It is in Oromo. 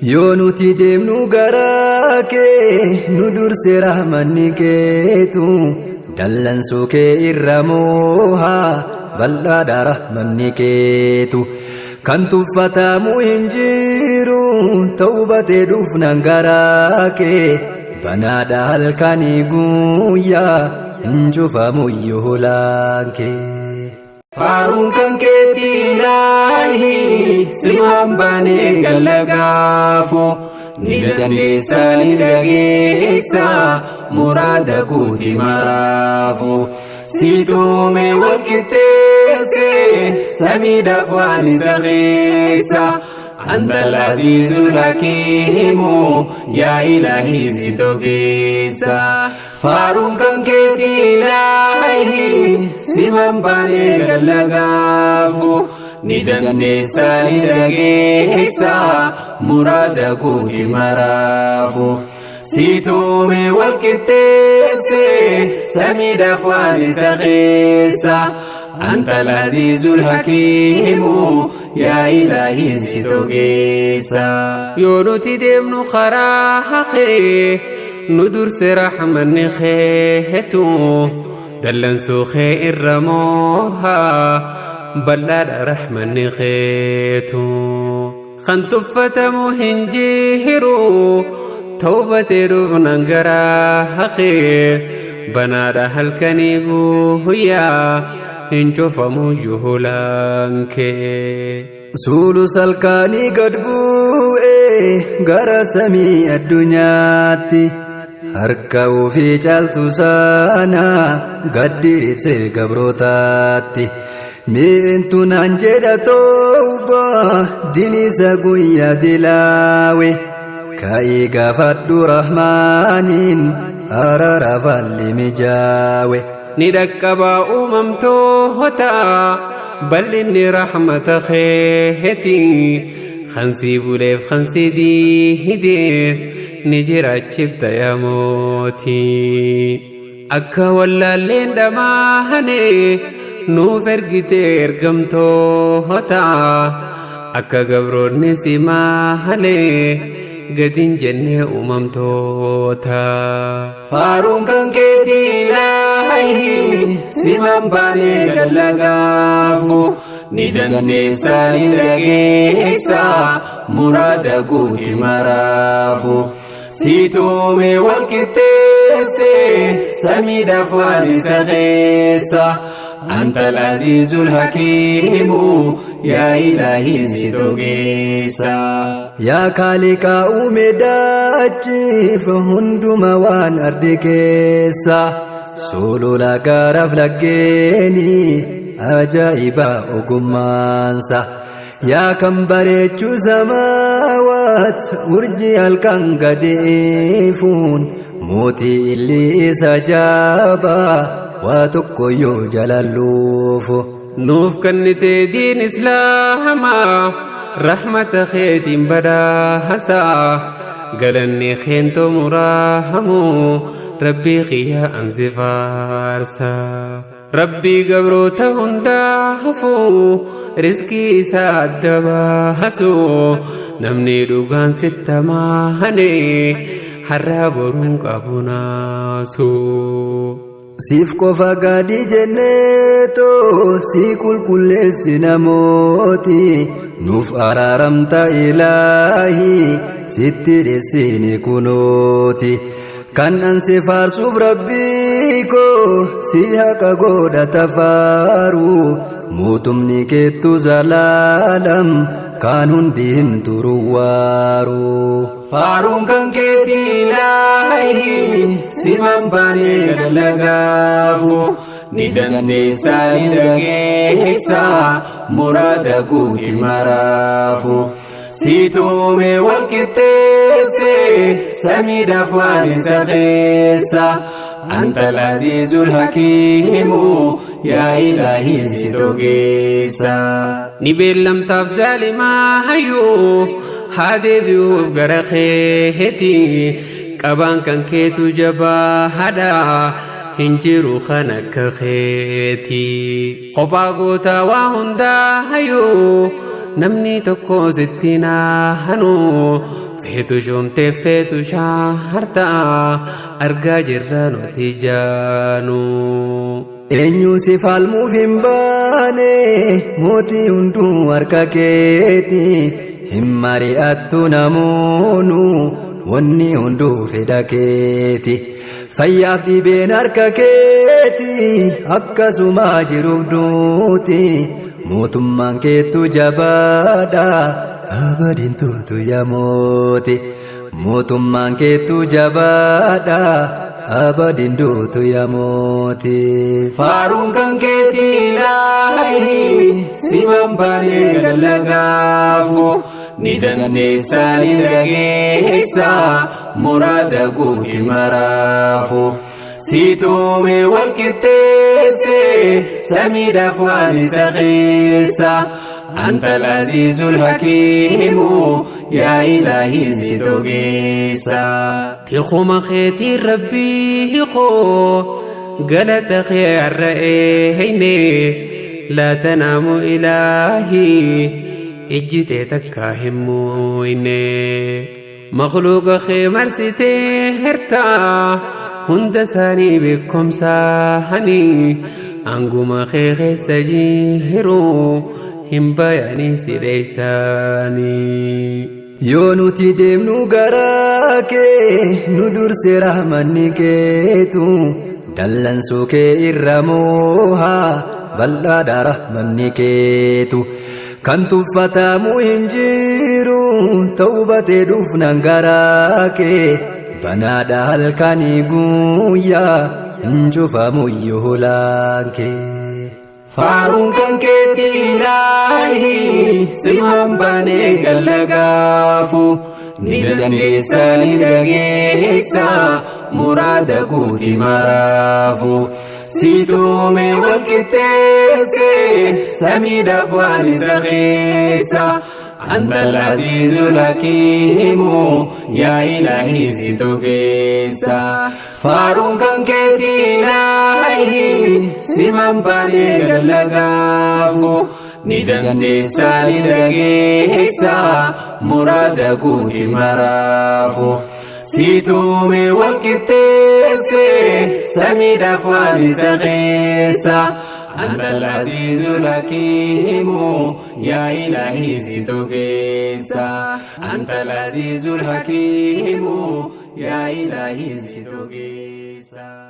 Yoonuti deemnu garaa kee nu durse rahmanni keetu dallansuu kee irra moohaa bal'aadha rahmanni keetu kan tuffatamu hin jiru tawbatee dhufnan garaa kee banaadha halkanii guyyaa hin cufamu yoolaan kee. Faarun kan keeti Ilaahi simaan baanee galagaafo ni dandeessa ni dhageessa muraada guuti maraafu situume walqixxeesse samiidhaaf waan isa keessa antal aziizul hakiimu yaa Ilaahi si togeessa. Faarun kan keeti Ilaahi simaan baanee galagaafo ni dandeessa ni dhageessa muraada guuti maraafu situume walqixxeesse samiidhaaf waan isa keessa antal aziizul hakiimu yaa Ilaahi si togeessa. Yoo nuti deemnu karaa haqee nu durse rahmanni keetu dallansuu kee irra moohaa bal'aadha rahmanni keetu kan tuffatamu hin jiru tawbatee dhufnan garaa haqee banaadha halkanii guyyaa hin cufamu yoolaan kee. Suulu salkaanii gad bu'ee gara samii addunyaatti harka ofii caaltu sana gaddirisee gabrootaatti mi'intu naan jedha tooba dinisa guyyaa dilaawe ka'ii gaafadhu rahmaaniin araara falli mijaawe. Ni dhaqqabaa uumamtoota bal'inni rahmata keeti khansii buleef khansii diideef ni jiraachifta yaa mootii akka wallaalleen dhamaahane nuuf ergite ergamtoota akka gabroonni si maahane gadin jennee uumamtoota. Faarun kan keeti Ilaahi simaan baanee galagaafo ni dandeessa ni dhageessa muraada guuti maraafu situume walqixxeesse samiidhaaf waan isa keessa antal aziizul hakiimu yaa Ilaahi si togeessa. Yaa kaaliqaa uume daachiif hunduma waan ardi keessa sulula garaaf laggeeni ajaa'iba ogummaansa yaa kan bareechuu samaawaat urjii halkan gadeefuun mootii illi isa jaabaa waa tokko yoo jalalluufu. Nuuf kannitee diin islaamaa rahmata keetiin badhaasa galanni keentoo muraahamu rabbii qiyyaa ansi faarsa. Rabbii gabroota hundaafu rizqii isaa adda baasu namni dhugaan sitta maahane har'a boruun qabu naasu. Siif qofa gadi jenneetoo si qulqulleessi namooti nuuf araaramta Ilaahi sitti dheessini kunooti kan ansi faarsuuf rabbii koo si haqa godhata faaru mootumni keettu zalaalam kan hundi hin turuwaaru. Faarun kan keeti Ilaahi simaan baanee galagaafo ni dandeessa ni dhageessa muraada guuti maraafu situume walqixxeesse samiidhaaf waan isa keessa antal aziizul hakiimu yaa Ilaahi si togeessa. Ni beellamtaaf zaalimaa hayyuu haa deebi'uuf gara keeti qabaan kan keetu jabaa hadha hin jiru kan akka keeti kophaa gootaa waa hundaa hayyuu namni tokko sitti naahanu feetu shumtee feetu shaharta argaa jirra nuti jaanu. Eenyu si falmuuf hin baane mootii hunduu harka keeti hin mari'attu namoonu wanni hunduu fedha keeti fayyaaf dhibeen harka keeti akkasuma jiruuf duuti mootummaan keetu jabaadha abadiin turtu yaa mooti mootummaan keetu jabaadha abadiin duutu yaa mooti. Faaruun kan keeti ilaahi siman baanee galagaafu ni dandeessa ni dhageessa muraada guuti maraafu siituume wal qixxeesse samiidhaaf waan isa keessa أنت العزيز الحكيم يا إلهي ستوغيسا تخوم خيتي ربي خو قلت خير رأيني لا تنام إلهي اجتي تكاهمويني مخلوق خي مرسيتي هرتا هند ساني بكم ساهني أنقم خي سجيهرو hin bayani sideessani. Yoo nuti deemnu garaa kee nu durse rahmanni keetu dallansuu kee irra moohaa bal'aadha rahmanni keetu kan tuffatamu hin jiru tawbatee dhufnan garaa kee banaadha halkanii guyyaa hin cufamu yoo laankee. Faaruun kan keeti ilaahi siman baanee galagaafu ni dandeessa ni dhageessa muraada guuti maraafu siituume wal qixxeesse samiidhaaf waan isa keessa أنت العزيز الحكيم يا إلهي ستوغيسا فارون كان كيتي إلهي سمن باني galagaafu ni dandeessa ni dhageessa muraada guuti maraafu siituume wal qixxeesse samiidhaaf waan isa keessa أنت العزيز الحكيم يا إلهي ستوغيسا أنت العزيز الحكيم يا إلهي ستوغيسا